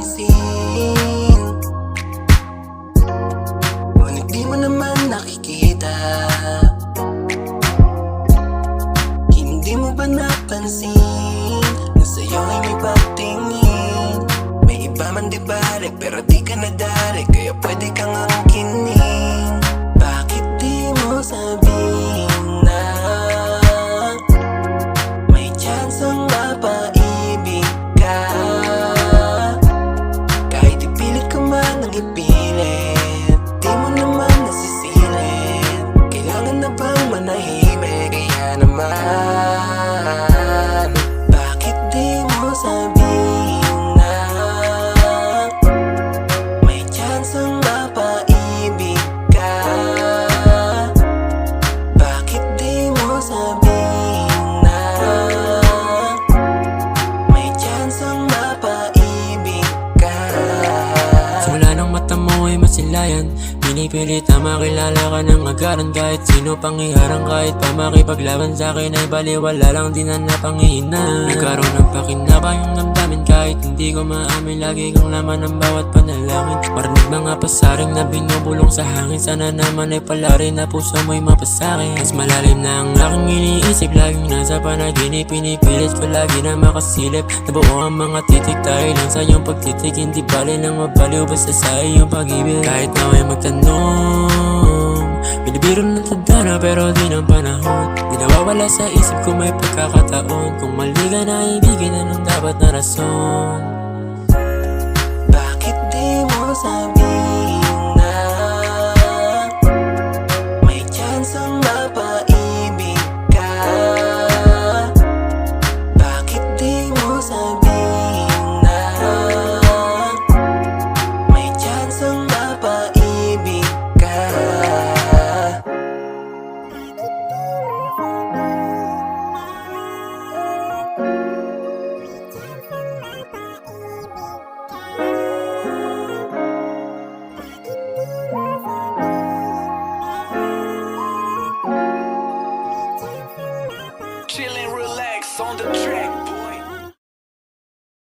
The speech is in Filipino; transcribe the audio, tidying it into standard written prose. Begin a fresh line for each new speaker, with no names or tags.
napapansin, ngunit di mo naman nakikita. Hindi mo ba napansin na sa'yo ay may pagtingin? May iba man di balik pero di ka nadari, kaya pwede kang angkinin. Bakit di mo sabihin na may chance ang mapaibig ka? Kahit ipilit ka man ang ipilit, di mo naman nasisilip. Kailangan na bang manahimik? Kaya naman, bakit di mo sabihin na may chance ang mapaibig ka? Bakit di mo sabihin na may chance ang mapaibig ka?
Simula nung mata mo ay masilayan, pinipilit na makilala ka ng agaran. Kahit sino pang iharang, kahit pa makipaglaban sa'kin ay baliwala lang, di na napangiinan. Nagkaroon ng pakinabang yung damdamin, kahit hindi ko maamin, lagi kang laman ng bawat panalangin. Marinig mga pasaring na binubulong sa hangin, sana naman ay pala rin na puso mo'y mapasakin. Mas malalim na ang aking iniisip, laging nasa panaginip, pinipilit ko lagi na makasilip. Nabuo ang mga titik dahil lang sa iyong pagtitik, hindi bali lang mabaliw basta sa iyong pag-ibig. Kahit na may magtanong, binibiro ng tadhana pero di ng panahon. Di nawawala sa isip ko may pagkakataon, kung mali ka na ibigin, anong dapat na rason?
Bakit di mo sabihin